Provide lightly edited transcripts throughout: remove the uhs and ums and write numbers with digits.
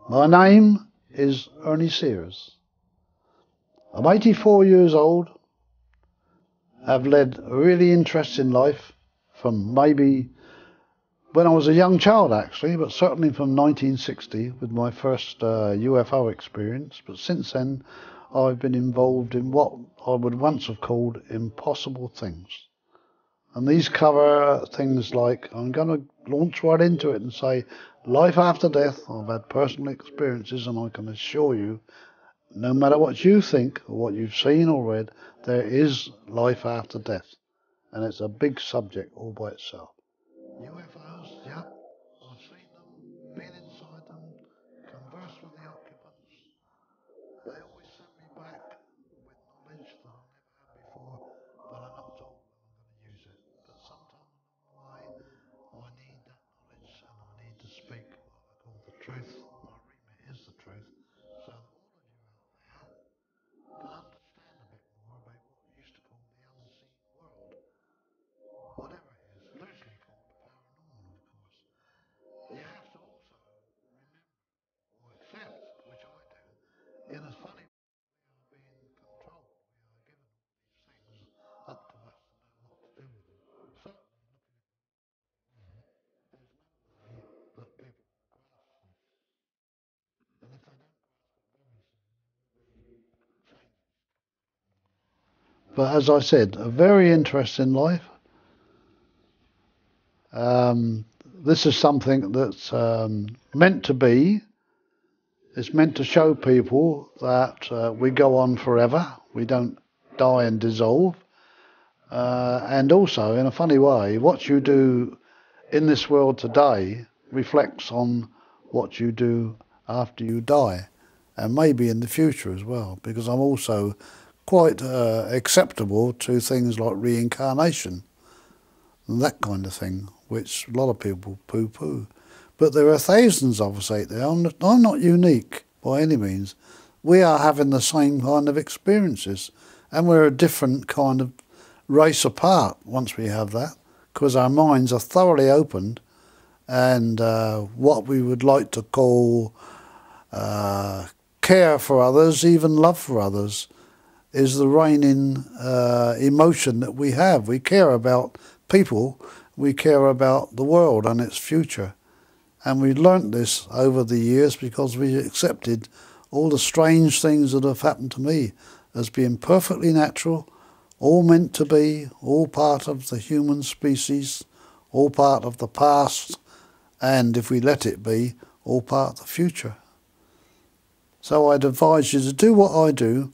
My name is Ernie Sears. I'm 84 years old. I've led a really interesting life from maybe when I was a young child actually, but certainly from 1960 with my first UFO experience. But since then I've been involved in what I would once have called impossible things. And these cover things like, I'm going to launch right into it and say, life after death. I've had personal experiences and I can assure you, no matter what you think or what you've seen or read, there is life after death. And it's a big subject all by itself. UFOs, yep, I've seen them, been inside them, conversed with the occupants. They always send me back with knowledge that I've never had before, but I'm not told when I'm going to use it. But sometime along the way, I need that knowledge and I need to speak what I call the truth. My remit is the truth, so that all of you out there can understand a bit more about what we used to call the unseen world. Whatever it is, loosely called the paranormal, of course. You have to also remember or accept, which I do, in a funny way we are being controlled. We are given all these things up to us to know what to do with them. Certainly looking at the that people grasp them. And if they don't grasp it very soon, change. But as I said, a very interesting life. This is something that's meant to be. It's meant to show people that we go on forever. We don't die and dissolve. And also, in a funny way, what you do in this world today reflects on what you do after you die, and maybe in the future as well, because I'm also quite acceptable to things like reincarnation and that kind of thing, which a lot of people poo-poo. But there are thousands of us out there. I'm not unique by any means. We are having the same kind of experiences, and we're a different kind of race apart once we have that, because our minds are thoroughly opened, and what we would like to call care for others, even love for others, is the reigning emotion that we have. We care about people, we care about the world and its future. And we learnt this over the years because we accepted all the strange things that have happened to me as being perfectly natural, all meant to be, all part of the human species, all part of the past, and if we let it be, all part of the future. So I'd advise you to do what I do,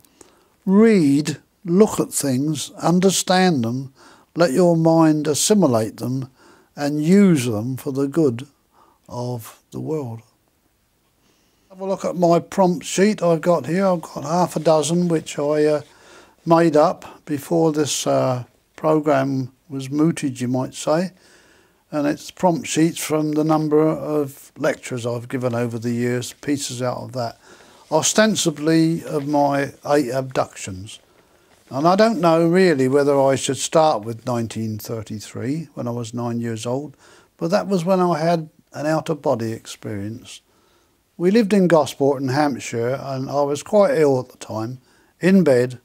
read, look at things, understand them, let your mind assimilate them and use them for the good of the world. Have a look at my prompt sheet I've got here. I've got half a dozen which I made up before this program was mooted, you might say. And it's prompt sheets from the number of lectures I've given over the years, pieces out of that. Ostensibly of my 8 abductions. And I don't know really whether I should start with 1933, when I was 9 years old, but that was when I had an out-of-body experience. We lived in Gosport in Hampshire, and I was quite ill at the time, in bed,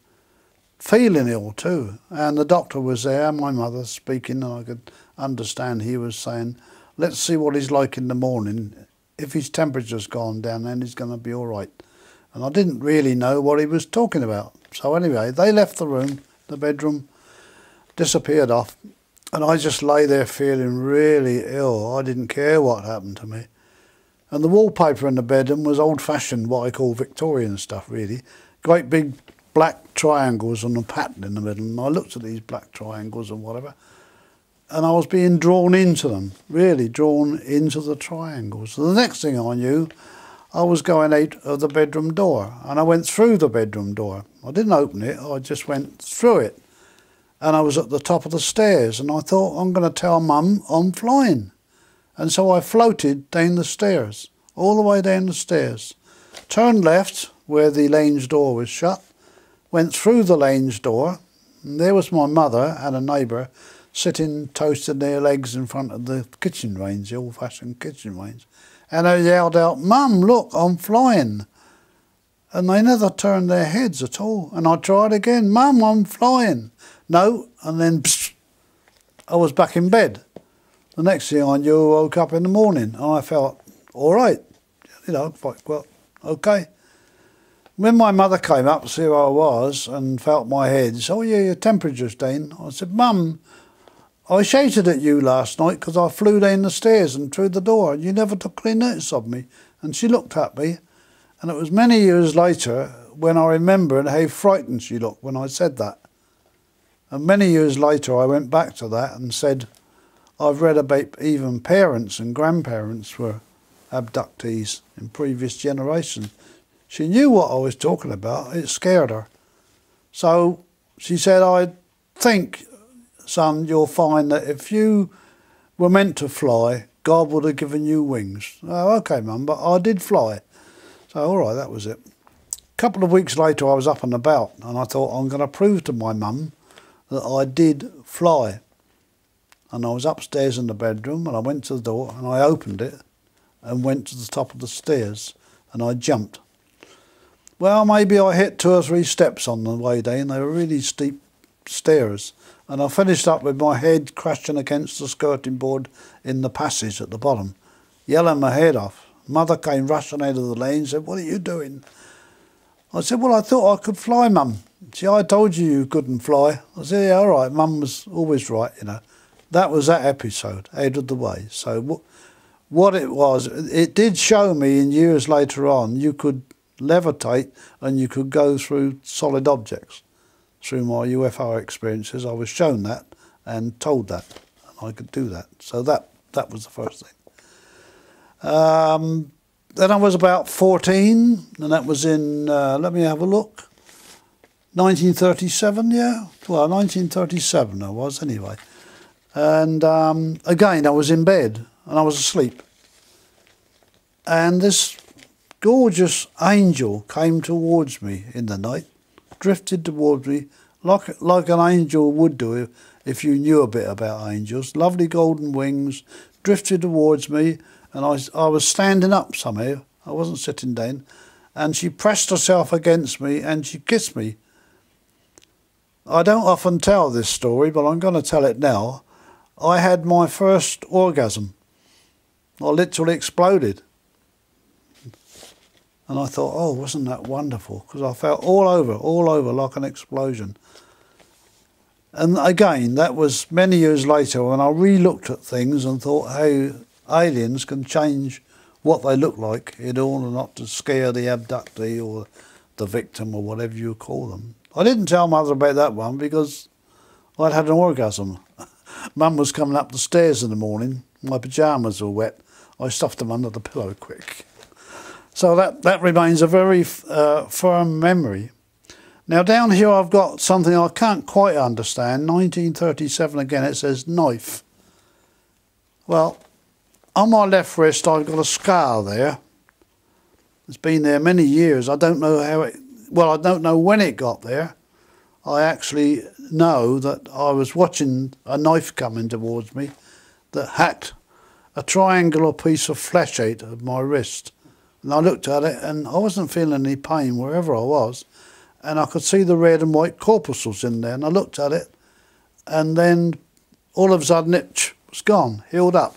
feeling ill too. And the doctor was there, my mother speaking, and I could understand he was saying, let's see what he's like in the morning. If his temperature's gone down, then he's going to be all right. And I didn't really know what he was talking about. So anyway, they left the room, the bedroom, disappeared off, and I just lay there feeling really ill. I didn't care what happened to me. And the wallpaper in the bedroom was old-fashioned, what I call Victorian stuff, really. Great big black triangles and a pattern in the middle. And I looked at these black triangles and whatever, and I was being drawn into them, really drawn into the triangles. So the next thing I knew, I was going out of the bedroom door, and I went through the bedroom door. I didn't open it, I just went through it. And I was at the top of the stairs, and I thought, I'm going to tell Mum I'm flying. And so I floated down the stairs, all the way down the stairs. Turned left, where the lounge door was shut, went through the lounge door, and there was my mother and a neighbour sitting toasting their legs in front of the kitchen range, the old-fashioned kitchen range. And I yelled out, "Mum, look, I'm flying." And they never turned their heads at all. And I tried again, "Mum, I'm flying." No, and then psst, I was back in bed. The next thing I knew, I woke up in the morning and I felt all right. You know, like, well, okay. When my mother came up to see who I was and felt my head, she said, "Oh yeah, your temperature's down." I said, "Mum, I shouted at you last night because I flew down the stairs and through the door and you never took any notice of me." And she looked at me, and it was many years later when I remembered how frightened she looked when I said that. And many years later I went back to that and said, I've read about even parents and grandparents were abductees in previous generations. She knew what I was talking about. It scared her. So she said, "I think, son, you'll find that if you were meant to fly, God would have given you wings." "Oh, okay, Mum, but I did fly." So, all right, that was it. A couple of weeks later, I was up and about, and I thought, I'm going to prove to my mum that I did fly. And I was upstairs in the bedroom, and I went to the door, and I opened it, and went to the top of the stairs, and I jumped. Well, maybe I hit 2 or 3 steps on the way down. They were really steep stairs. And I finished up with my head crashing against the skirting board in the passage at the bottom, yelling my head off. Mother came rushing out of the lane and said, "What are you doing?" I said, "Well, I thought I could fly, Mum." "See, I told you couldn't fly." I said, "Yeah, all right, Mum was always right, you know." That was that episode, out of the way. So what it was, it did show me in years later on, you could levitate and you could go through solid objects. Through my UFO experiences, I was shown that and told that, and I could do that. So that was the first thing. Then I was about 14, and that was in, let me have a look, 1937, yeah? Well, 1937 I was, anyway. And again, I was in bed, and I was asleep. And this gorgeous angel came towards me in the night, drifted towards me like an angel would do if you knew a bit about angels. Lovely golden wings, drifted towards me, and I was standing up somehow. I wasn't sitting down. And she pressed herself against me and she kissed me. I don't often tell this story, but I'm going to tell it now. I had my first orgasm. I literally exploded. And I thought, oh, wasn't that wonderful? Because I felt all over like an explosion. And again, that was many years later when I re-looked at things and thought how aliens can change what they look like in order not to scare the abductee or the victim or whatever you call them. I didn't tell Mother about that one because I'd had an orgasm. Mum was coming up the stairs in the morning. My pyjamas were wet. I stuffed them under the pillow quick. So that remains a very firm memory. Now down here I've got something I can't quite understand. 1937 again, it says knife. Well, on my left wrist I've got a scar there. It's been there many years. I don't know how it, well, I don't know when it got there. I actually know that I was watching a knife coming towards me that hacked a triangular piece of flesh out of my wrist. And I looked at it and I wasn't feeling any pain wherever I was. And I could see the red and white corpuscles in there. And I looked at it and then all of a sudden it was gone, healed up.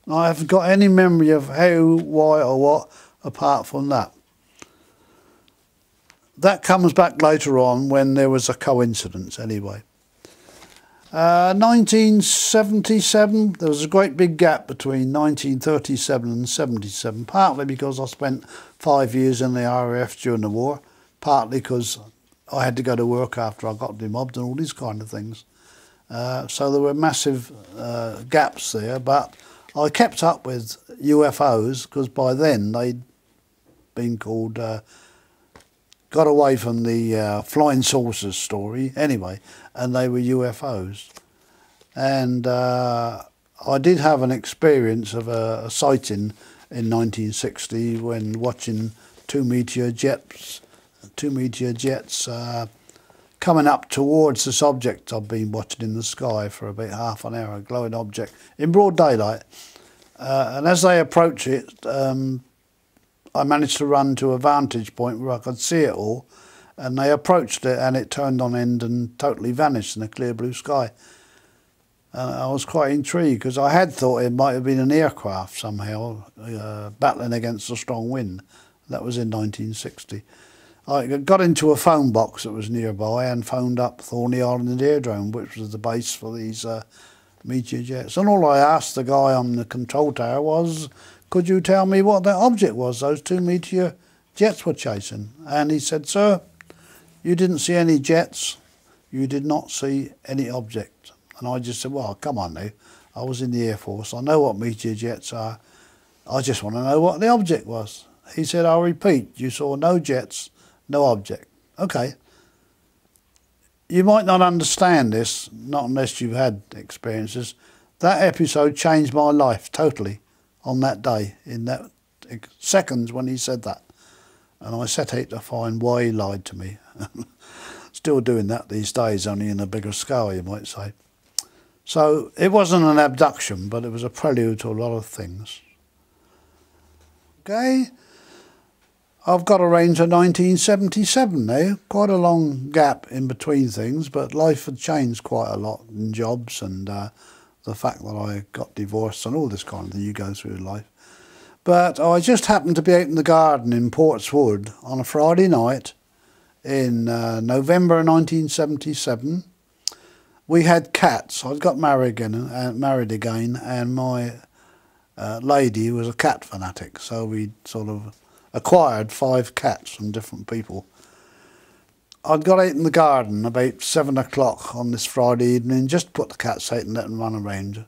And I haven't got any memory of how, why or what apart from that. That comes back later on when there was a coincidence anyway. 1977, there was a great big gap between 1937 and 77, partly because I spent 5 years in the RAF during the war, partly because I had to go to work after I got demobbed and all these kind of things. So there were massive gaps there, but I kept up with UFOs because by then they'd been called... got away from the flying saucers story anyway, and they were UFOs. And I did have an experience of a sighting in 1960 when watching two meteor jets coming up towards this object I've been watching in the sky for about half an hour, a glowing object in broad daylight. And as they approached it, I managed to run to a vantage point where I could see it all, and they approached it and it turned on end and totally vanished in a clear blue sky. And I was quite intrigued because I had thought it might have been an aircraft somehow battling against a strong wind. That was in 1960. I got into a phone box that was nearby and phoned up Thorney Island Aerodrome, which was the base for these meteor jets. And all I asked the guy on the control tower was, could you tell me what that object was those two meteor jets were chasing? And he said, sir, you didn't see any jets, you did not see any object. And I just said, well, come on now, I was in the Air Force, I know what meteor jets are, I just want to know what the object was. He said, I'll repeat, you saw no jets, no object. Okay. You might not understand this, not unless you've had experiences. That episode changed my life totally on that day, in that seconds when he said that. And I set out to find why he lied to me. Still doing that these days, only in a bigger scale, you might say. So it wasn't an abduction, but it was a prelude to a lot of things. Okay. I've got a range of 1977 now, quite a long gap in between things, but life had changed quite a lot in jobs and the fact that I got divorced and all this kind of thing you go through in life. But I just happened to be out in the garden in Portswood on a Friday night in November 1977. We had cats. I'd got married again, and my lady was a cat fanatic, so we sort of acquired 5 cats from different people. I'd got out in the garden about 7 o'clock on this Friday evening, just put the cats out and let them run around.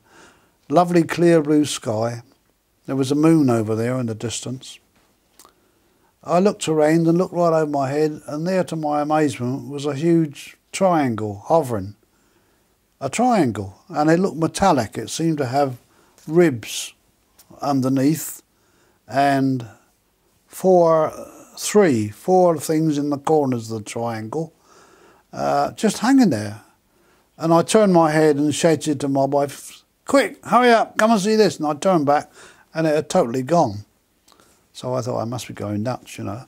Lovely clear blue sky. There was a moon over there in the distance. I looked around and looked right over my head, and there to my amazement was a huge triangle hovering. A triangle, and it looked metallic. It seemed to have ribs underneath and four things in the corners of the triangle, just hanging there. And I turned my head and shouted to my wife, quick, hurry up, come and see this. And I turned back and it had totally gone. So I thought I must be going nuts, you know.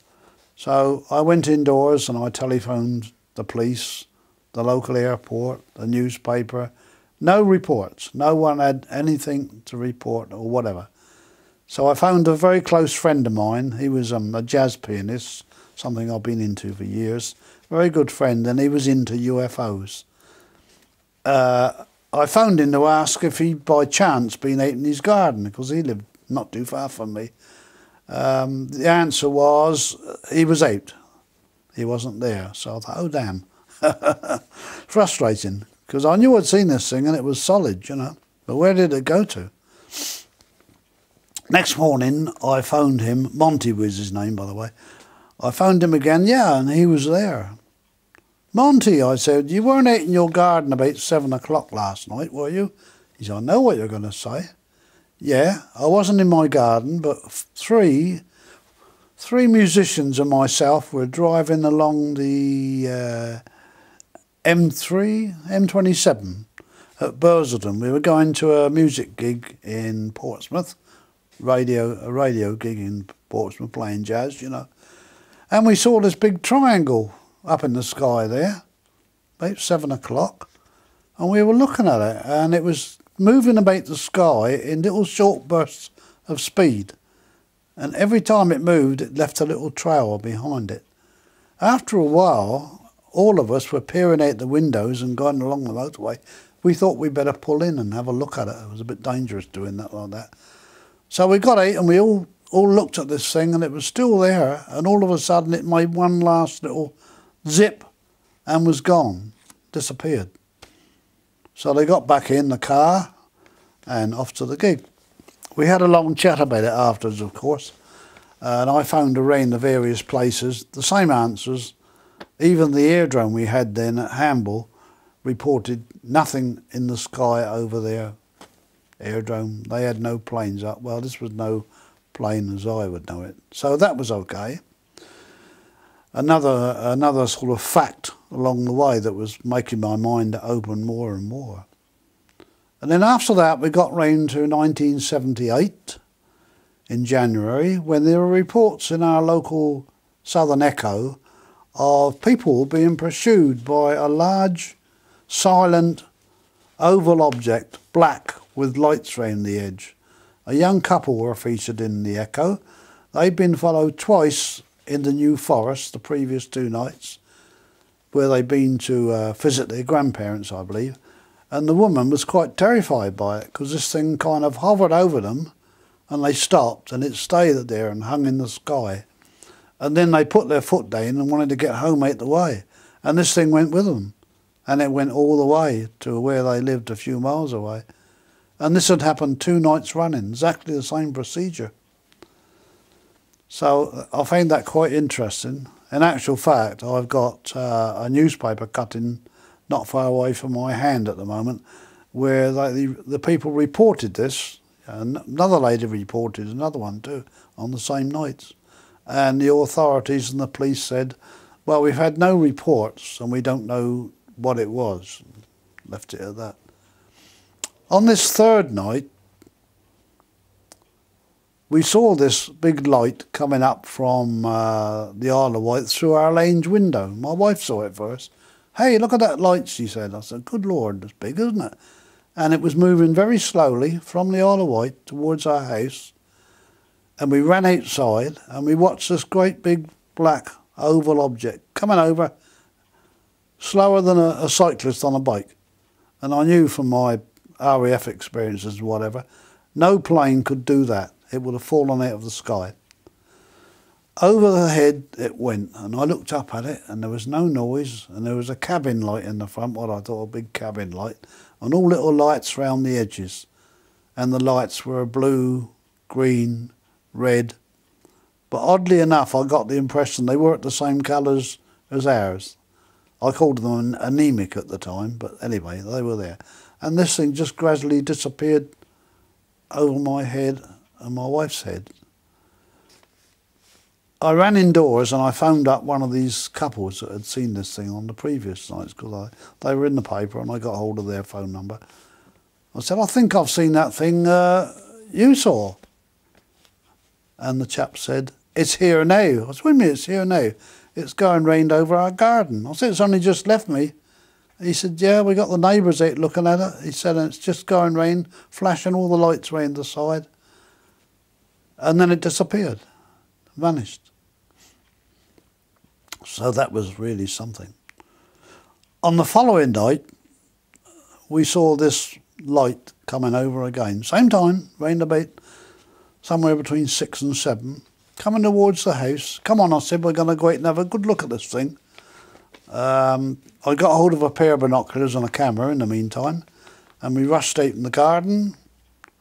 So I went indoors and I telephoned the police, the local airport, the newspaper. No reports. No one had anything to report or whatever. So I found a very close friend of mine. He was a jazz pianist, something I've been into for years. Very good friend, and he was into UFOs. I phoned him to ask if he'd by chance been out in his garden, because he lived not too far from me. The answer was he was out. He wasn't there. So I thought, oh damn. Frustrating, because I knew I'd seen this thing and it was solid, you know. But where did it go to? Next morning, I phoned him. Monty was his name, by the way. I phoned him again, yeah, and he was there. Monty, I said, you weren't out in your garden about 7 o'clock last night, were you? He said, I know what you're going to say. Yeah, I wasn't in my garden, but three musicians and myself were driving along the M27 at Bursledon. We were going to a music gig in Portsmouth. A radio gig in Portsmouth, playing jazz, you know. And we saw this big triangle up in the sky there, about 7 o'clock. And we were looking at it, and it was moving about the sky in little short bursts of speed. And every time it moved, it left a little trail behind it. After a while, all of us were peering out the windows and going along the motorway. We thought we'd better pull in and have a look at it. It was a bit dangerous doing that like that. So we got out and we all looked at this thing, and it was still there, and all of a sudden it made one last little zip and was gone, disappeared. So they got back in the car and off to the gig. We had a long chat about it afterwards, of course, and I found around the various places the same answers. Even the aerodrome we had then at Hamble reported nothing in the sky over their aerodrome. They had no planes up. Well, this was no plane as I would know it. So that was okay. Another sort of fact along the way that was making my mind open more and more. And then after that we got round to 1978 in January, when there were reports in our local Southern Echo of people being pursued by a large, silent, oval object, black with lights round the edge. A young couple were featured in the Echo. They'd been followed twice in the New Forest the previous 2 nights, where they'd been to visit their grandparents, I believe. And the woman was quite terrified by it, because this thing kind of hovered over them, and they stopped, and it stayed there and hung in the sky. And then they put their foot down and wanted to get home out the way. And this thing went with them. And it went all the way to where they lived a few miles away. And this had happened 2 nights running, exactly the same procedure. So I found that quite interesting. In actual fact, I've got a newspaper cutting not far away from my hand at the moment, where the people reported this. Another lady reported another one too, on the same nights. And the authorities and the police said, well, we've had no reports and we don't know what it was. Left it at that. On this 3rd night, we saw this big light coming up from the Isle of Wight through our lounge window. My wife saw it first. Hey, look at that light, she said. I said, good Lord, it's big, isn't it? And it was moving very slowly from the Isle of Wight towards our house. And we ran outside and we watched this great big black oval object coming over slower than a cyclist on a bike. And I knew from my RAF experiences and whatever, no plane could do that. It would have fallen out of the sky. Over the head it went, and I looked up at it and there was no noise, and there was a cabin light in the front, what I thought a big cabin light, and all little lights round the edges. And the lights were blue, green, red. But oddly enough, I got the impression they weren't the same colours as ours. I called them anemic at the time, but anyway, they were there. And this thing just gradually disappeared over my head and my wife's head. I ran indoors and I phoned up one of these couples that had seen this thing on the previous nights, because they were in the paper and I got hold of their phone number. I said, I think I've seen that thing you saw. And the chap said, it's here now. I said, wait a minute, it's here now. It's going round over our garden. I said, it's only just left me. He said, yeah, we got the neighbours out looking at it. He said, and it's just going round, flashing all the lights round the side. And then it disappeared, vanished. So that was really something. On the following night, we saw this light coming over again. Same time, round about somewhere between 6 and 7, coming towards the house. Come on, I said, we're going to go out and have a good look at this thing. I got hold of a pair of binoculars and a camera in the meantime, and we rushed out in the garden,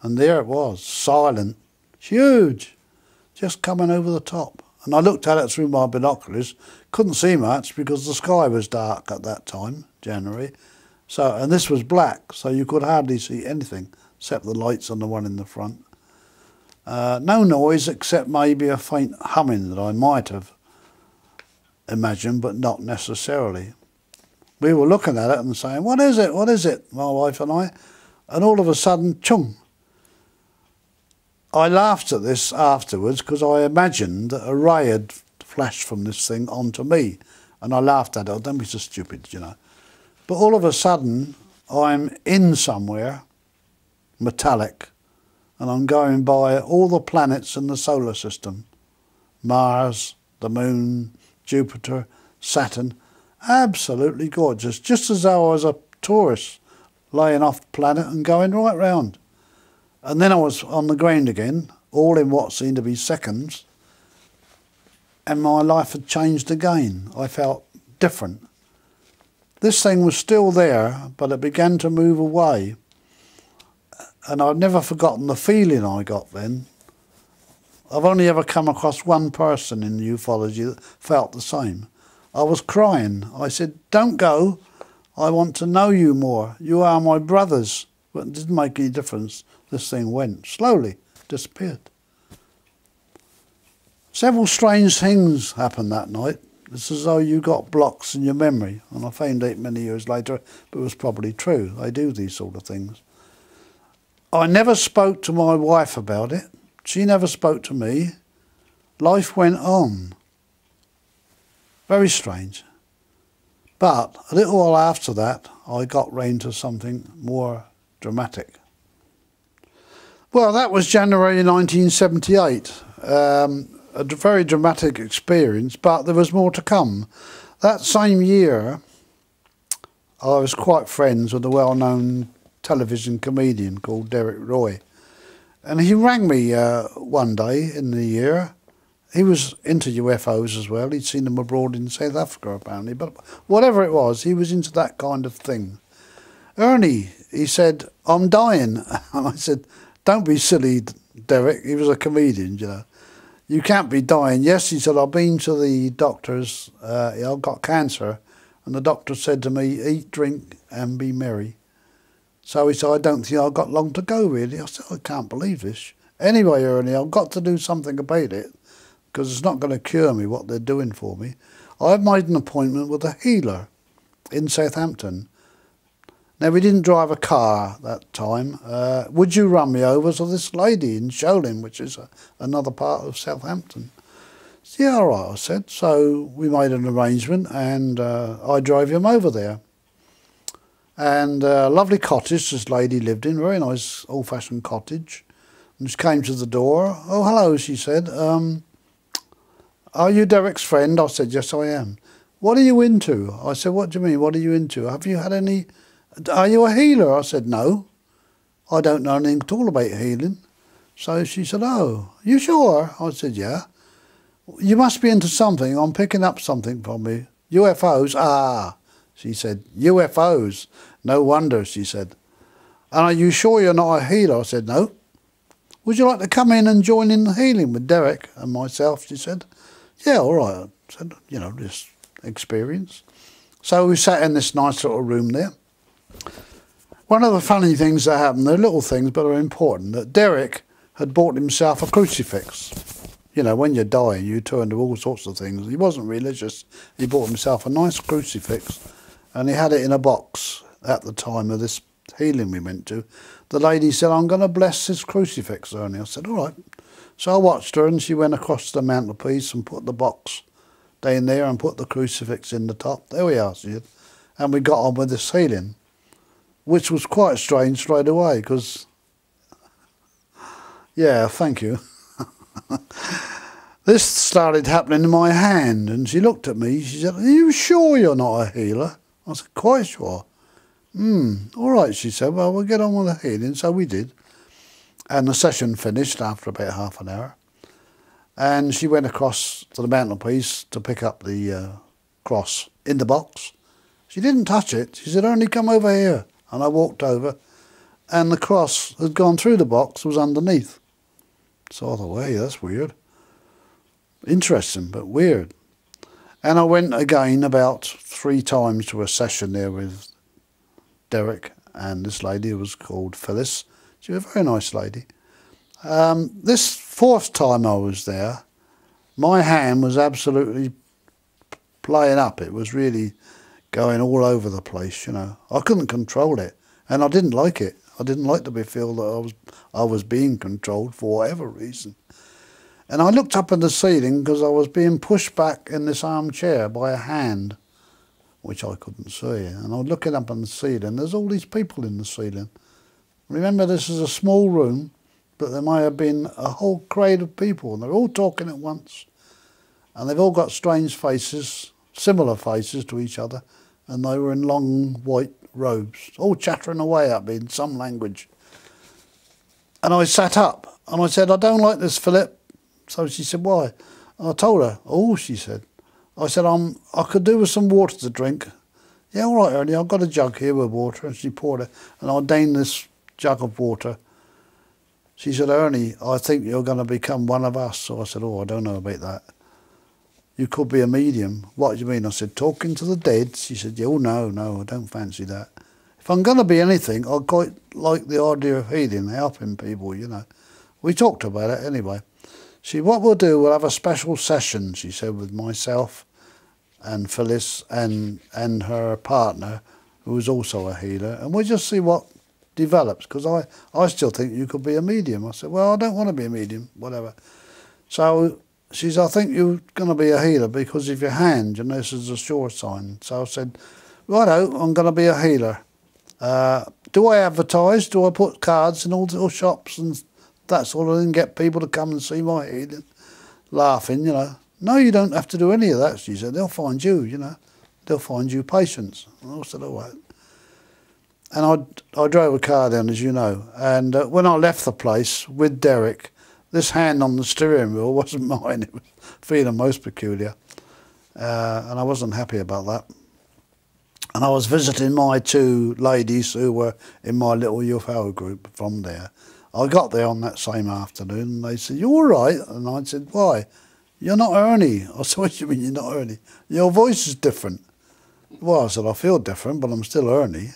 and there it was, silent, huge, just coming over the top. And I looked at it through my binoculars, couldn't see much because the sky was dark at that time, January. So, and this was black, so you could hardly see anything except the lights on the one in the front. No noise except maybe a faint humming that I might have imagined, but not necessarily. We were looking at it and saying, what is it, what is it, my wife and I? And all of a sudden, chung. I laughed at this afterwards because I imagined that a ray had flashed from this thing onto me. And I laughed at it, oh, don't be so stupid, you know. But all of a sudden, I'm in somewhere, metallic, and I'm going by all the planets in the solar system. Mars, the Moon, Jupiter, Saturn. Absolutely gorgeous, just as though I was a tourist laying off the planet and going right round. And then I was on the ground again, all in what seemed to be seconds, and my life had changed again. I felt different. This thing was still there, but it began to move away. And I've never forgotten the feeling I got then. I've only ever come across one person in ufology that felt the same. I was crying. I said, don't go. I want to know you more. You are my brothers. But it didn't make any difference. This thing went slowly, disappeared. Several strange things happened that night. It's as though you got blocks in your memory. And I found out many years later, but it was probably true. They do these sort of things. I never spoke to my wife about it. She never spoke to me. Life went on. Very strange. But a little while after that, I got round to something more dramatic. Well, that was January 1978. A very dramatic experience, but there was more to come. That same year, I was quite friends with a well-known television comedian called Derek Roy. And he rang me one day in the year. He was into UFOs as well. He'd seen them abroad in South Africa, apparently. But whatever it was, he was into that kind of thing. Ernie, he said, I'm dying. And I said, don't be silly, Derek. He was a comedian, you know. You can't be dying. Yes, he said, I've been to the doctors. I've got cancer. And the doctor said to me, eat, drink and be merry. So he said, I don't think I've got long to go, really. I said, I can't believe this. Anyway, Ernie, I've got to do something about it, because it's not going to cure me what they're doing for me. I've made an appointment with a healer in Southampton. Now, we didn't drive a car that time. Would you run me over to this lady in Sholing, which is another part of Southampton? Yeah, all right, I said. So we made an arrangement, and I drove him over there. And a lovely cottage this lady lived in, very nice old-fashioned cottage. And she came to the door. Oh, hello, she said. Are you Derek's friend? I said, yes, I am. What are you into? I said, what do you mean, what are you into? Have you had any... Are you a healer? I said, no. I don't know anything at all about healing. So she said, oh, you sure? I said, yeah. You must be into something. I'm picking up something from me. UFOs? Ah, she said, UFOs. No wonder, she said. And are you sure you're not a healer? I said, no. Would you like to come in and join in the healing with Derek and myself? She said. Yeah, all right. I said, you know, this experience. So we sat in this nice little room there. One of the funny things that happened, they're little things but are important, that Derek had bought himself a crucifix. You know, when you're dying, you turn to all sorts of things. He wasn't religious. He bought himself a nice crucifix, and he had it in a box at the time of this healing we went to. The lady said, I'm going to bless this crucifix, Ernie. I said, all right. So I watched her, and she went across the mantelpiece and put the box down there and put the crucifix in the top. There we are, she said. And we got on with this healing, which was quite strange straight away, because, yeah, thank you. This started happening in my hand, and she looked at me. She said, are you sure you're not a healer? I said, quite sure. All right, she said, well, we'll get on with the healing. So we did. And the session finished after about half an hour. And she went across to the mantelpiece to pick up the cross in the box. She didn't touch it. She said, Ernie, come over here. And I walked over, and the cross had gone through the box, was underneath. So I thought, hey, that's weird. Interesting, but weird. And I went again about 3 times to a session there with Derek and this lady who was called Phyllis. She was a very nice lady. This 4th time I was there, my hand was absolutely playing up. It was really going all over the place, you know. I couldn't control it, and I didn't like it. I didn't like to feel that I was being controlled for whatever reason. And I looked up at the ceiling because I was being pushed back in this armchair by a hand, which I couldn't see. And I was looking up on the ceiling. There's all these people in the ceiling. Remember, this is a small room, but there may have been a whole crowd of people, and they're all talking at once. And they've all got strange faces, similar faces to each other, and they were in long white robes, all chattering away at me in some language. And I sat up, and I said, I don't like this, Philip. So she said, why? And I told her, oh, she said. I said, I could do with some water to drink. Yeah, all right, Ernie, I've got a jug here with water. And she poured it, and I downed this jug of water. She said, Ernie, I think you're going to become one of us. So I said, oh, I don't know about that. You could be a medium. What do you mean? I said, talking to the dead. She said, yeah, oh, no, I don't fancy that. If I'm going to be anything, I quite like the idea of healing, helping people, you know. We talked about it anyway. What we'll do, we'll have a special session, she said, with myself and Phyllis and her partner, who was also a healer, and we'll just see what develops, because I still think you could be a medium. I said, well, I don't want to be a medium, whatever. So she said, I think you're going to be a healer because of your hand, and this is a sure sign. So I said, righto, I'm going to be a healer. Do I advertise? Do I put cards in all the little shops and that sort of thing, get people to come and see my healing? Laughing, you know. No, you don't have to do any of that, she said. They'll find you, you know. They'll find you patients. And I said, all right. And I drove a car down, as you know. And when I left the place with Derek, this hand on the steering wheel wasn't mine. It was feeling most peculiar. And I wasn't happy about that. And I was visiting my two ladies who were in my little UFO group from there. I got there on that same afternoon and they said, you all right? And I said, why? You're not Ernie. I said, what do you mean you're not Ernie? Your voice is different. Well, I said, I feel different, but I'm still Ernie.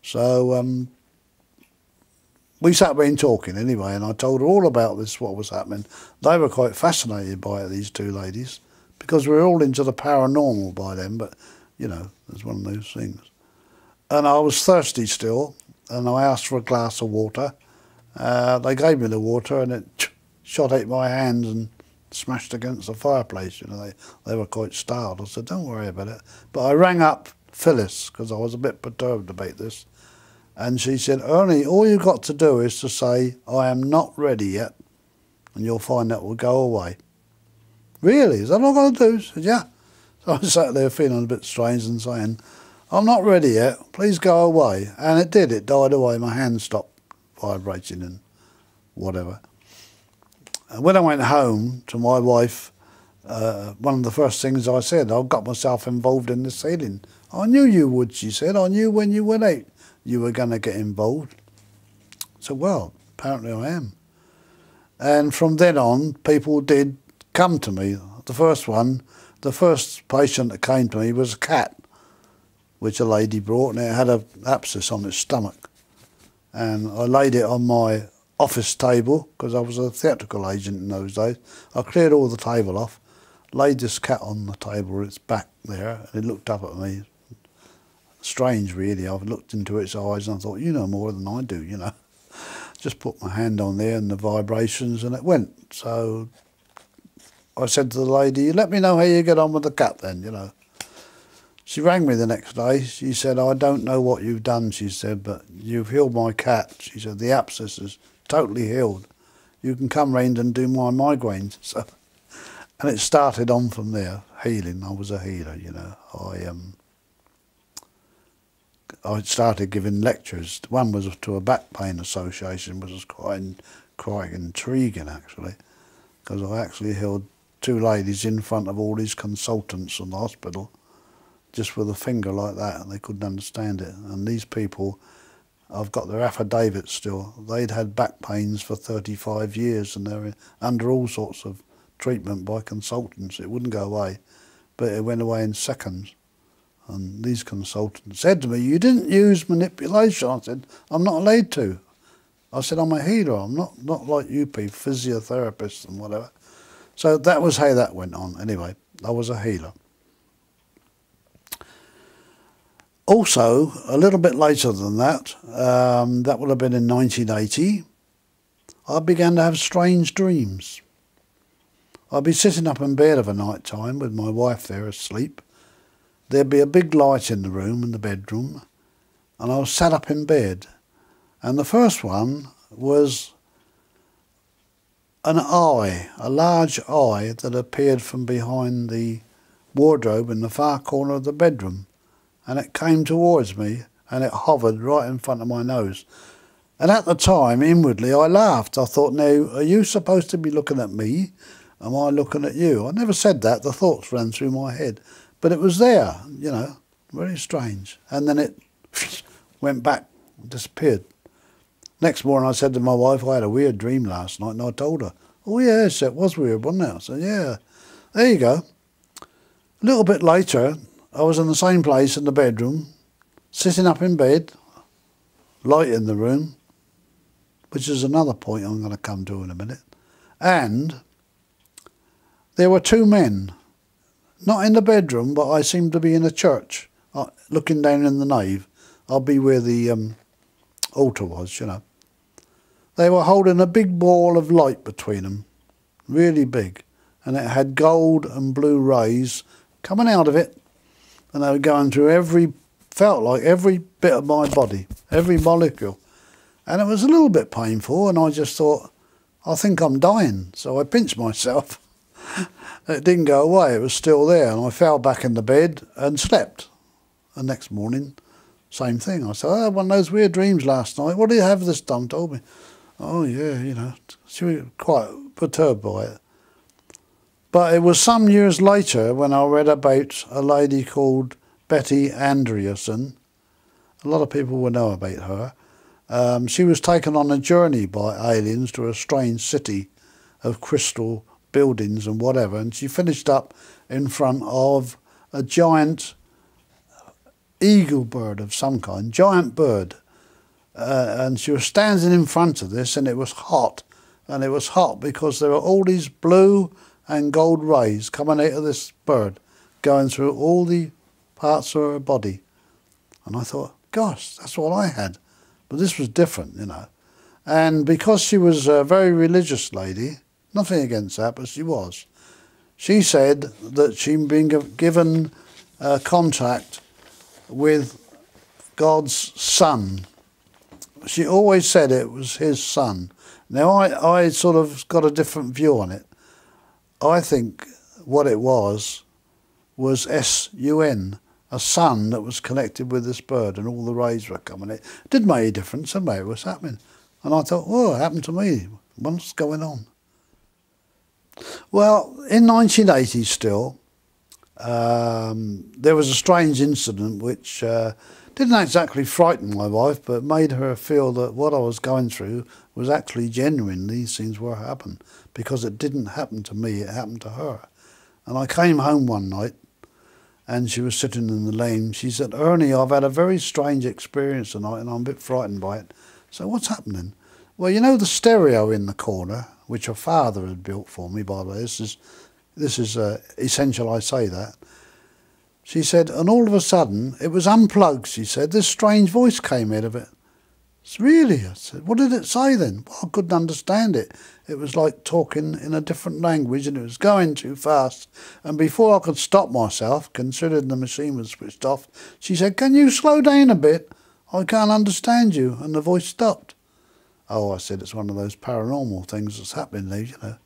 So we sat being talking anyway, and I told her all about this, what was happening. They were quite fascinated by it, these two ladies, because we were all into the paranormal by then, but, you know, it's one of those things. And I was thirsty still, and I asked for a glass of water. They gave me the water, and it shot out my hands and smashed against the fireplace. You know, they were quite startled. I said, don't worry about it. But I rang up Phyllis, because I was a bit perturbed about this. And she said, Ernie, all you've got to do is to say, I am not ready yet, and you'll find that will go away. Really? Is that all I've got to do? I said, yeah. So I sat there feeling a bit strange and saying, I'm not ready yet, please go away. And it did, it died away. My hand stopped vibrating and whatever. And when I went home to my wife, one of the first things I said, I got myself involved in this healing. I knew you would, she said. I knew when you went out you were going to get involved. So, well, apparently I am. And from then on, people did come to me. The first patient that came to me was a cat, which a lady brought, and it had an abscess on its stomach. And I laid it on my office table, because I was a theatrical agent in those days. I cleared all the table off, laid this cat on the table with its back there, and it looked up at me. Strange, really. I looked into its eyes and I thought, you know more than I do, you know. Just put my hand on there and the vibrations, and it went. So I said to the lady, let me know how you get on with the cat then, you know. She rang me the next day. She said, I don't know what you've done, she said, but you've healed my cat. She said, the abscess is totally healed. You can come round and do my migraines. So, and it started on from there, healing. I was a healer, you know. I started giving lectures. One was to a back pain association, which was quite intriguing, actually, because I actually held two ladies in front of all these consultants in the hospital, just with a finger like that, and they couldn't understand it. And these people, I've got their affidavits still. They'd had back pains for 35 years, and they're under all sorts of treatment by consultants. It wouldn't go away, but it went away in seconds. And these consultants said to me, you didn't use manipulation. I said, I'm not allowed to. I said, I'm a healer. I'm not like you people, physiotherapists and whatever. So that was how that went on. Anyway, I was a healer. Also, a little bit later than that, that would have been in 1980, I began to have strange dreams. I'd be sitting up in bed of a night time with my wife there asleep. There'd be a big light in the room, in the bedroom, and I was sat up in bed. And the first one was an eye, a large eye that appeared from behind the wardrobe in the far corner of the bedroom. And it came towards me, and it hovered right in front of my nose. And at the time, inwardly, I laughed. I thought, now, are you supposed to be looking at me? Am I looking at you? I never said that. The thoughts ran through my head. But it was there, you know, very strange. And then it went back, disappeared. Next morning I said to my wife, I had a weird dream last night, and I told her, oh yes, it was weird, wasn't it? I said, yeah, there you go. A little bit later, I was in the same place in the bedroom, sitting up in bed, light in the room, which is another point I'm going to come to in a minute. And there were two men, not in the bedroom, but I seemed to be in a church, looking down in the nave. I'll be where the altar was, you know. They were holding a big ball of light between them, really big, and it had gold and blue rays coming out of it, and they were going through felt like every bit of my body, every molecule. And it was a little bit painful, and I just thought, I think I'm dying. So I pinched myself. It didn't go away, it was still there, and I fell back in the bed and slept. The next morning, same thing. I said, I had one of those weird dreams last night. What do you have this time? Told me. Oh yeah, you know, she was quite perturbed by it. But it was some years later when I read about a lady called Betty Andreasson. A lot of people will know about her. She was taken on a journey by aliens to a strange city of crystal buildings and whatever, and she finished up in front of a giant eagle bird of some kind, giant bird. And she was standing in front of this, and it was hot. And it was hot because there were all these blue and gold rays coming out of this bird, going through all the parts of her body. And I thought, gosh, that's what I had. But this was different, you know. And because she was a very religious lady, nothing against that, but she was, she said that she'd been given contact with God's son. She always said it was his son. Now, I sort of got a different view on it. I think what it was S-U-N, a sun that was connected with this bird, and all the rays were coming in. It didn't make a difference, and it was happening. And I thought, oh, it happened to me. What's going on? Well, in 1980 still, there was a strange incident which didn't exactly frighten my wife, but made her feel that what I was going through was actually genuine. These things were happening, because it didn't happen to me, it happened to her. And I came home one night, and she was sitting in the lane. She said, Ernie, I've had a very strange experience tonight, and I'm a bit frightened by it. So what's happening? Well, you know the stereo in the corner, which her father had built for me, by the way. This is essential I say that. She said, and all of a sudden, it was unplugged, she said. This strange voice came out of it. It's really? I said, what did it say then? Well, I couldn't understand it. It was like talking in a different language, and it was going too fast. And before I could stop myself, considering the machine was switched off, she said, can you slow down a bit? I can't understand you. And the voice stopped. Oh, I said, it's one of those paranormal things that's happening there, you know.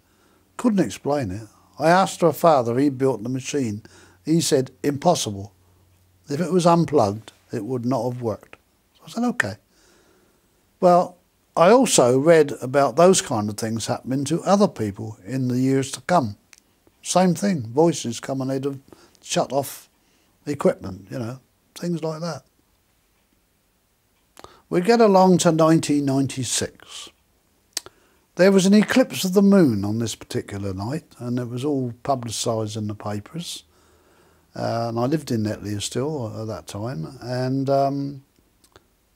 Couldn't explain it. I asked her father, he built the machine. He said, impossible. If it was unplugged, it would not have worked. So I said, okay. Well, I also read about those kind of things happening to other people in the years to come. Same thing, voices coming out of shut off equipment, you know, things like that. We get along to 1996. There was an eclipse of the moon on this particular night, and it was all publicised in the papers. And I lived in Whitley still at that time, and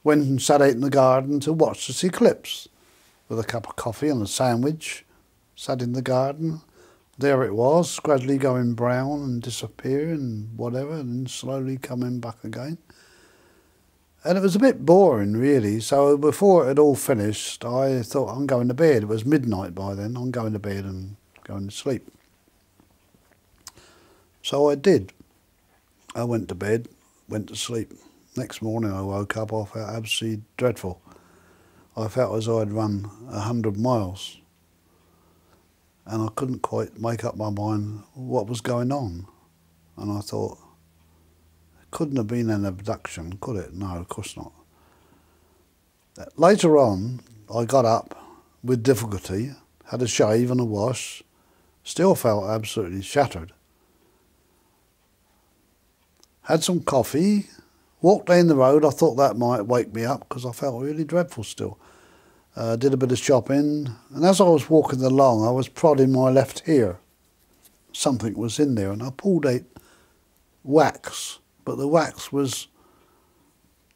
went and sat out in the garden to watch this eclipse with a cup of coffee and a sandwich. Sat in the garden. There it was, gradually going brown and disappearing and whatever, and then slowly coming back again. And it was a bit boring, really. So before it had all finished, I thought, I'm going to bed. It was midnight by then. I'm going to bed and going to sleep. So I did. I went to bed, went to sleep. Next morning I woke up, I felt absolutely dreadful. I felt as though I'd run 100 miles. And I couldn't quite make up my mind what was going on. And I thought, it couldn't have been an abduction, could it? No, of course not. Later on, I got up with difficulty, had a shave and a wash, still felt absolutely shattered. Had some coffee, walked down the road. I thought that might wake me up because I felt really dreadful still. Did a bit of shopping, and as I was walking along, I was prodding my left ear. Something was in there, and I pulled out wax, but the wax was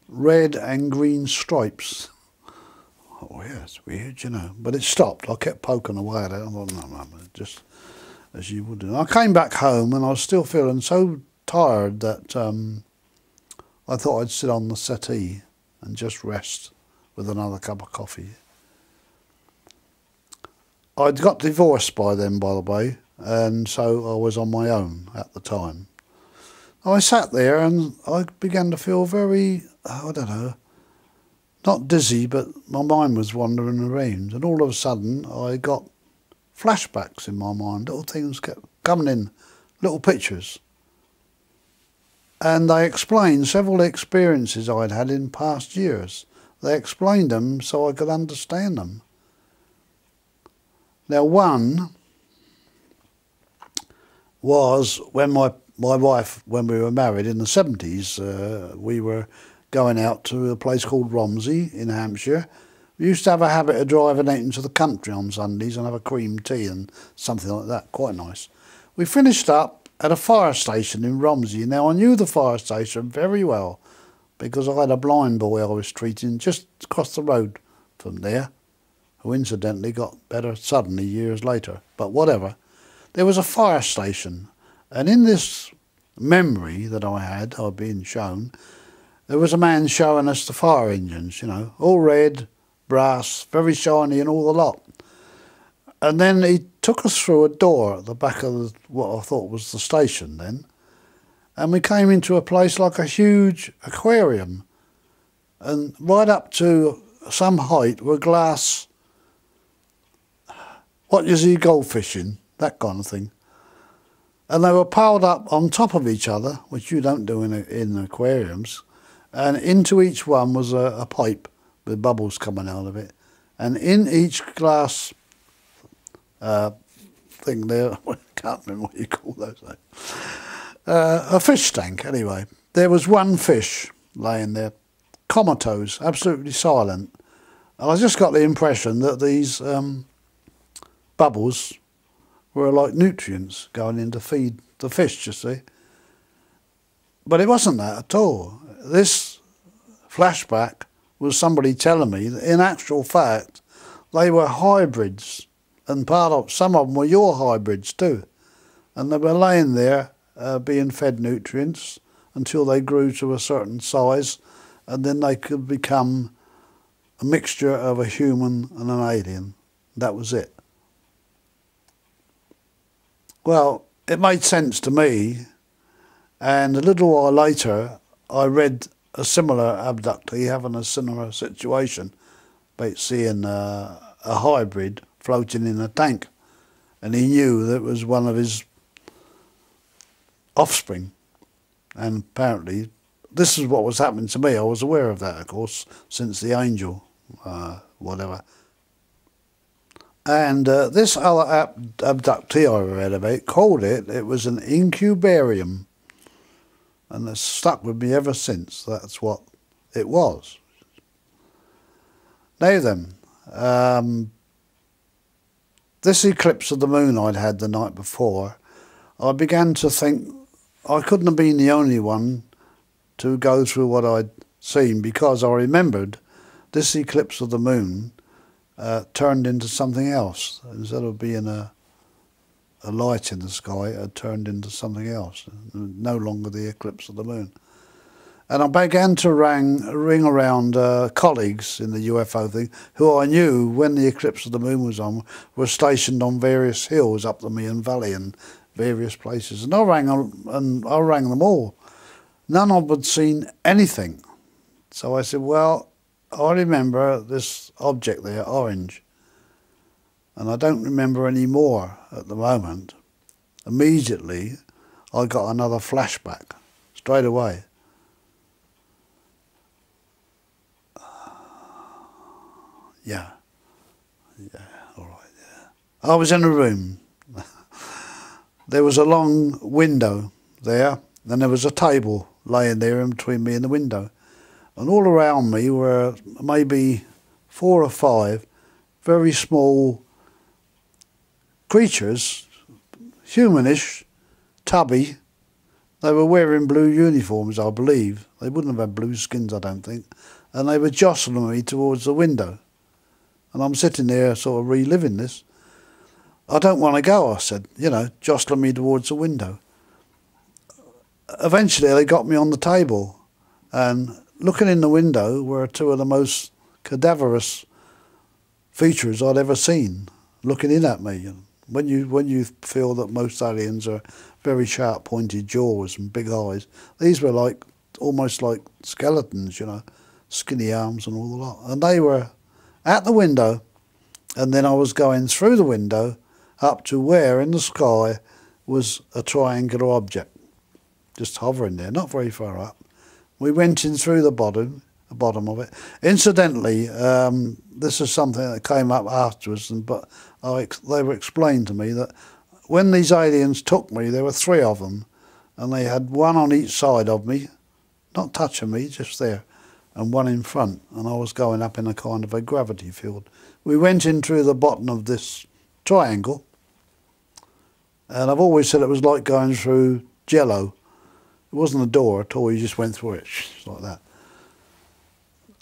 red and green stripes. Oh yeah, it's weird, you know. But it stopped. I kept poking away at it. I thought, no, just as you would do. I came back home, and I was still feeling so tired that I thought I'd sit on the settee and just rest with another cup of coffee. I'd got divorced by then, by the way, and so I was on my own at the time. I sat there and I began to feel very, I don't know, not dizzy, but my mind was wandering around, and all of a sudden I got flashbacks in my mind. Little things kept coming in, little pictures. And they explained several experiences I'd had in past years. They explained them so I could understand them. Now, one was when my wife, when we were married in the 70s, we were going out to a place called Romsey in Hampshire. We used to have a habit of driving out into the country on Sundays and have a cream tea and something like that, quite nice. We finished up at a fire station in Romsey. Now, I knew the fire station very well because I had a blind boy I was treating just across the road from there, who incidentally got better suddenly years later, but whatever. There was a fire station, and in this memory that I had, I'd been shown, there was a man showing us the fire engines, you know, all red, brass, very shiny and all the lot. And then he took us through a door at the back of what I thought was the station then, and we came into a place like a huge aquarium, and right up to some height were glass, what you see goldfish in, that kind of thing. And they were piled up on top of each other, which you don't do in aquariums, and into each one was a pipe with bubbles coming out of it. And in each glass thing there, I can't remember what you call those things, a fish tank anyway. There was one fish laying there, comatose, absolutely silent. And I just got the impression that these bubbles were like nutrients going in to feed the fish, you see. But it wasn't that at all. This flashback was somebody telling me that in actual fact they were hybrids, and some of them were your hybrids too. And they were laying there being fed nutrients until they grew to a certain size, and then they could become a mixture of a human and an alien. That was it. Well, it made sense to me, and a little while later I read a similar abductee having a similar situation, about seeing a hybrid floating in a tank, and he knew that it was one of his offspring, and apparently this is what was happening to me. I was aware of that, of course, since the angel, whatever. And this other abductee I read about called it was an incubarium. And it's stuck with me ever since. That's what it was. Now then, this eclipse of the moon I'd had the night before, I began to think I couldn't have been the only one to go through what I'd seen, because I remembered this eclipse of the moon turned into something else. Instead of being a light in the sky, it had turned into something else, no longer the eclipse of the moon. And I began to ring around colleagues in the UFO thing, who I knew when the eclipse of the moon was on, were stationed on various hills up the Meon Valley and various places. And I rang them all. None of them had seen anything. So I said, well, I remember this object there, orange, and I don't remember any more at the moment. Immediately, I got another flashback, straight away. Yeah, all right, yeah. I was in a room. There was a long window there, and there was a table laying there in between me and the window. And all around me were maybe 4 or 5 very small creatures, humanish, tubby. They were wearing blue uniforms, I believe. They wouldn't have had blue skins, I don't think. And they were jostling me towards the window. And I'm sitting there sort of reliving this. I don't want to go, I said, you know, jostling me towards the window. Eventually they got me on the table, and looking in the window were 2 of the most cadaverous features I'd ever seen looking in at me. And when you feel that most aliens are very sharp pointed jaws and big eyes, these were like almost like skeletons, you know, skinny arms and all the lot. And they were at the window, and then I was going through the window up to where in the sky was a triangular object, just hovering there, not very far up. We went in through the bottom of it. Incidentally, this is something that came up afterwards, but they were explained to me that when these aliens took me, there were 3 of them, and they had one on each side of me, not touching me, just there, and one in front, and I was going up in a kind of a gravity field. We went in through the bottom of this triangle, and I've always said it was like going through jello. It wasn't a door at all, you just went through it, like that.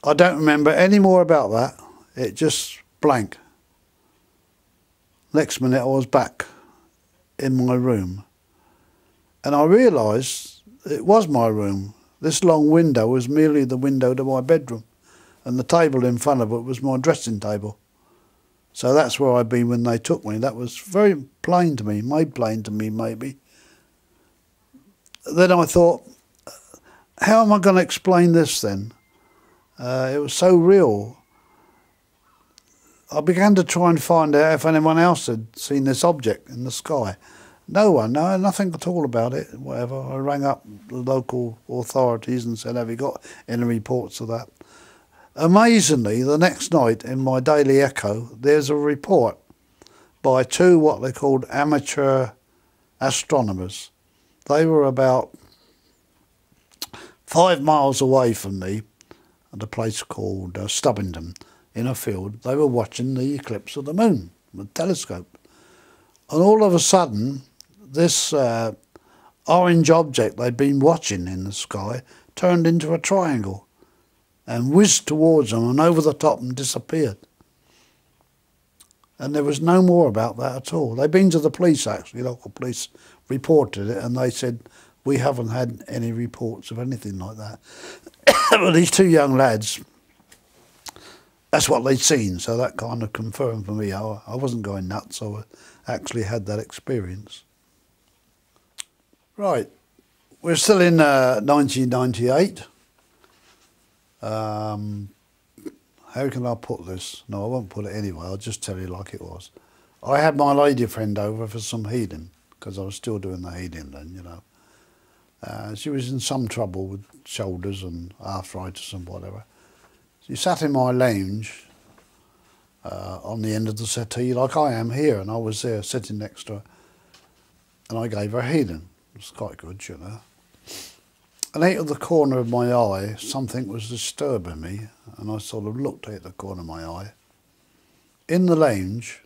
I don't remember any more about that. It just blank. Next minute I was back in my room, and I realised it was my room. This long window was merely the window to my bedroom, and the table in front of it was my dressing table. So that's where I'd been when they took me. That was very plain to me, made plain to me maybe. Then I thought, how am I going to explain this then? It was so real. I began to try and find out if anyone else had seen this object in the sky. No one, no, nothing at all about it, whatever. I rang up the local authorities and said, have you got any reports of that? Amazingly, the next night in my Daily Echo, there's a report by 2 what they called amateur astronomers. They were about 5 miles away from me at a place called Stubbington in a field. They were watching the eclipse of the moon with a telescope. And all of a sudden, this orange object they'd been watching in the sky turned into a triangle and whizzed towards them and over the top and disappeared. And there was no more about that at all. They'd been to the police, actually, local police reported it, and they said, we haven't had any reports of anything like that. But these 2 young lads, that's what they'd seen, so that kind of confirmed for me. I wasn't going nuts, I actually had that experience. Right, we're still in 1998. How can I put this? No, I won't put it anyway, I'll just tell you like it was. I had my lady friend over for some healing, because I was still doing the healing then, you know. She was in some trouble with shoulders and arthritis and whatever. She sat in my lounge on the end of the settee like I am here, and I was there sitting next to her, and I gave her healing. It was quite good, you know. And out of the corner of my eye, something was disturbing me, and I sort of looked at the corner of my eye. In the lounge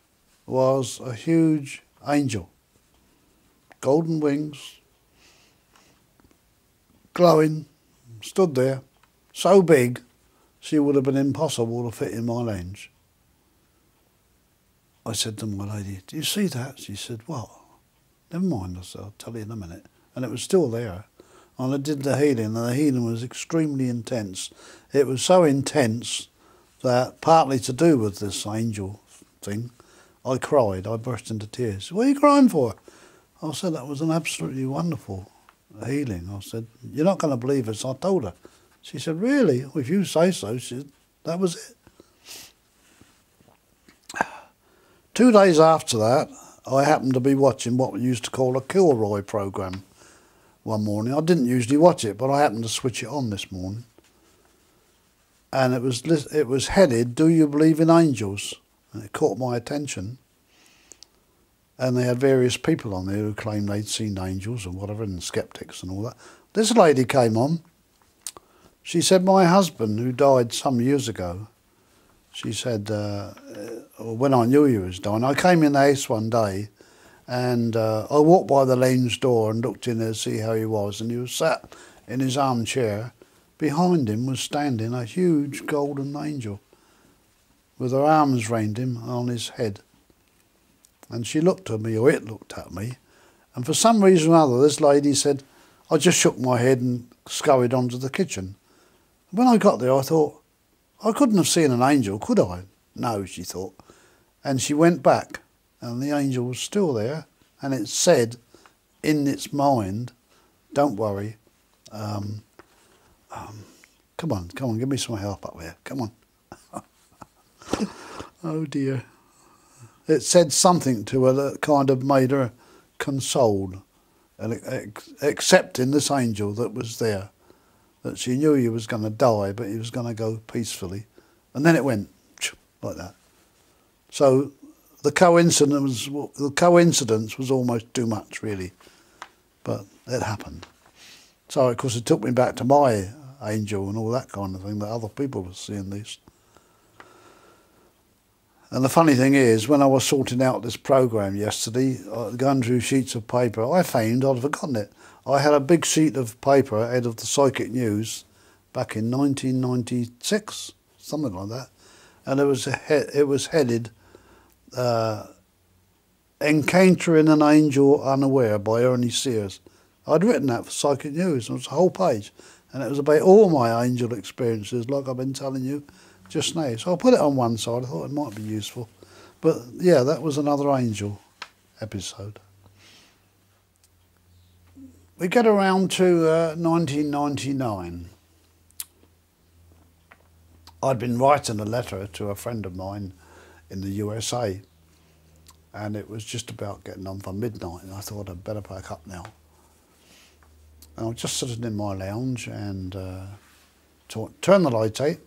was a huge angel, golden wings, glowing, stood there, so big she would have been impossible to fit in my lounge. I said to my lady, do you see that? She said, what? Never mind, I said, I'll tell you in a minute. And it was still there. And I did the healing, and the healing was extremely intense. It was so intense that, partly to do with this angel thing, I cried, I burst into tears. What are you crying for? I said, that was an absolutely wonderful healing. I said, you're not going to believe it. So I told her. She said, really? Well, if you say so. She said, that was it. 2 days after that, I happened to be watching what we used to call a Kilroy programme one morning. I didn't usually watch it, but I happened to switch it on this morning. And it was headed, Do You Believe in Angels? And it caught my attention. And they had various people on there who claimed they'd seen angels and whatever, and skeptics and all that. This lady came on. She said, my husband, who died some years ago, she said, when I knew he was dying, I came in the house one day, and I walked by the lounge door and looked in there to see how he was, and he was sat in his armchair. Behind him was standing a huge golden angel with her arms round him on his head. And she looked at me, or it looked at me, and for some reason or other, this lady said, I just shook my head and scurried onto the kitchen. When I got there, I thought, I couldn't have seen an angel, could I? No, she thought. And she went back, and the angel was still there, and it said in its mind, don't worry, come on, give me some help up here, come on. Oh dear. It said something to her that kind of made her consoled, and accepting this angel that was there, that she knew he was going to die, but he was going to go peacefully. And then it went like that. So the coincidence was almost too much, really, but it happened. So of course it took me back to my angel and all that kind of thing, that other people were seeing these. And the funny thing is, when I was sorting out this programme yesterday, going through sheets of paper, I found I'd forgotten it. I had a big sheet of paper out of the Psychic News back in 1996, something like that, and it was headed "Encountering an Angel Unaware" by Ernie Sears. I'd written that for Psychic News, and it was a whole page, and it was about all my angel experiences, like I've been telling you just now. So I put it on one side. I thought it might be useful. But yeah, that was another angel episode. We get around to 1999. I'd been writing a letter to a friend of mine in the USA, and it was just about getting on for midnight, and I thought I'd better pack up now. And I was just sitting in my lounge and turned the light out.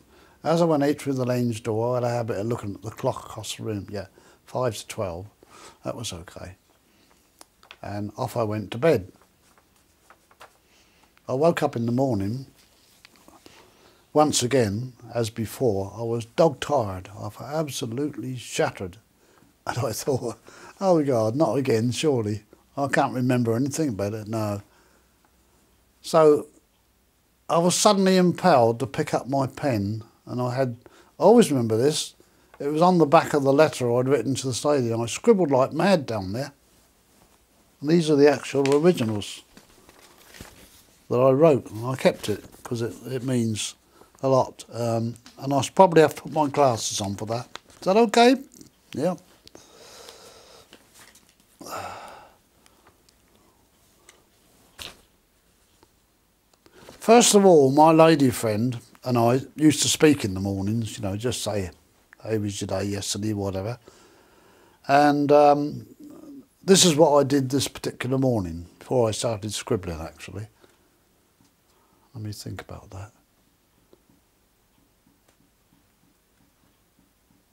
As I went out through the lounge door, I had a habit of looking at the clock across the room. Yeah, 5 to 12. That was okay. And off I went to bed. I woke up in the morning. Once again, as before, I was dog-tired. I felt absolutely shattered. And I thought, oh God, not again, surely. I can't remember anything about it, no. So I was suddenly impelled to pick up my pen, and I always remember this, it was on the back of the letter I'd written to the stadium. I scribbled like mad down there. And these are the actual originals that I wrote, and I kept it because it means a lot. And I probably have to put my glasses on for that. Is that okay? Yeah. First of all, my lady friend and I used to speak in the mornings, you know, just say, how was your day yesterday, whatever. And this is what I did this particular morning, before I started scribbling, actually. Let me think about that.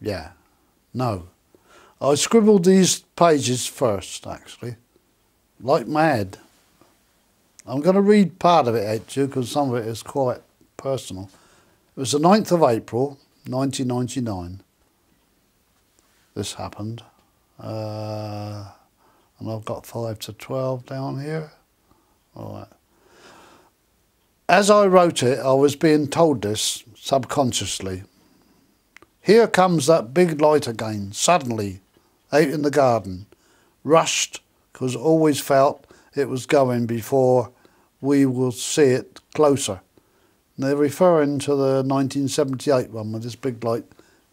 Yeah, no. I scribbled these pages first, actually, like mad. I'm going to read part of it out to you because some of it is quite personal. It was the 9th of April, 1999. This happened. And I've got 5 to 12 down here. All right. As I wrote it, I was being told this subconsciously. Here comes that big light again, suddenly, out in the garden. Rushed, because always felt it was going before we will see it closer. And they're referring to the 1978 one when this big light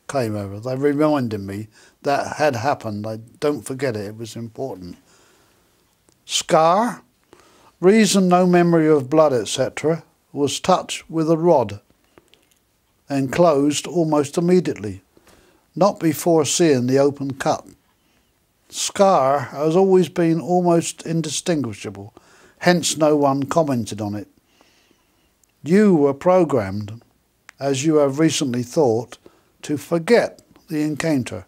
came over. They reminded me that had happened. I don't forget it, it was important. Scar, reason no memory of blood, etc., was touched with a rod and closed almost immediately, not before seeing the open cut. Scar has always been almost indistinguishable, hence no one commented on it. You were programmed, as you have recently thought, to forget the encounter.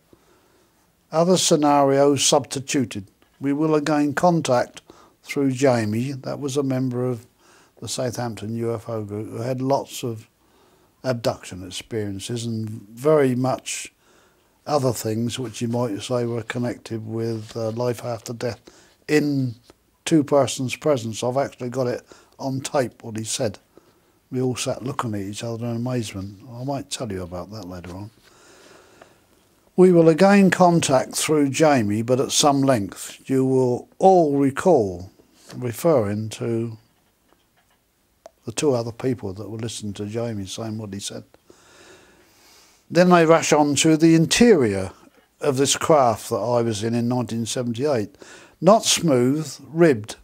Other scenarios substituted. We will again contact through Jamie, that was a member of the Southampton UFO group, who had lots of abduction experiences and very much other things which you might say were connected with life after death in two persons' presence. I've actually got it on tape, what he said. We all sat looking at each other in amazement. I might tell you about that later on. We will again contact through Jamie, but at some length. You will all recall, referring to the two other people that were listening to Jamie saying what he said. Then they rush on to the interior of this craft that I was in 1978. Not smooth, ribbed.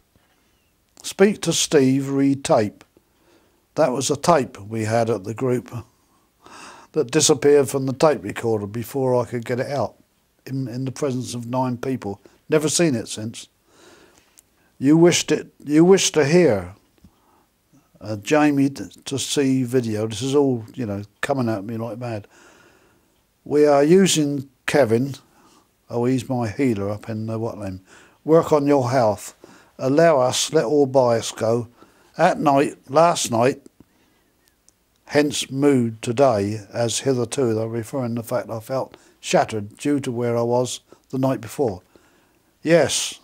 Speak to Steve, read tape. That was a tape we had at the group that disappeared from the tape recorder before I could get it out in the presence of 9 people. Never seen it since. You wish to hear a Jamie to see video. This is all, you know, coming at me like mad. We are using Kevin. Oh, he's my healer up in the Whitley. Work on your health. Allow us, let all bias go. At night, last night, hence mood today, as hitherto, they're referring to the fact I felt shattered due to where I was the night before. Yes,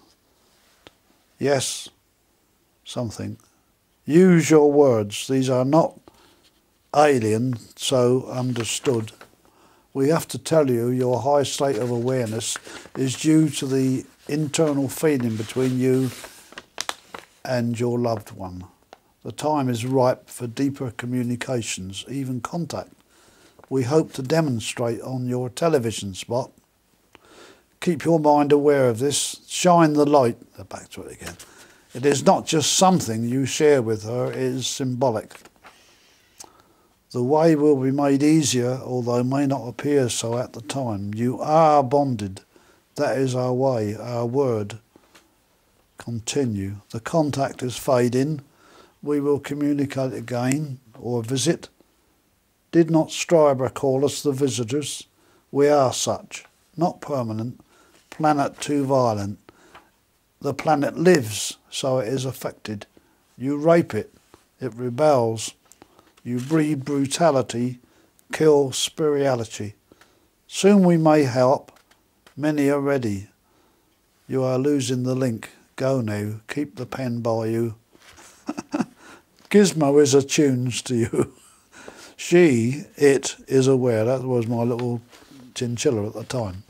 something. Use your words. These are not alien, so understood. We have to tell you your high state of awareness is due to the internal feeling between you and your loved one. The time is ripe for deeper communications, even contact. We hope to demonstrate on your television spot. Keep your mind aware of this. Shine the light. Back to it again. It is not just something you share with her, it is symbolic. The way will be made easier, although may not appear so at the time. You are bonded. That is our way, our word. Continue. The contact is fading. We will communicate again or visit. Did not Streiber call us the visitors? We are such, not permanent. Planet too violent. The planet lives, so it is affected. You rape it, it rebels. You breed brutality, kill spirituality. Soon we may help. Many are ready. You are losing the link. Go now. Keep the pen by you. Gizmo is attuned to you. It is aware. That was my little chinchilla at the time.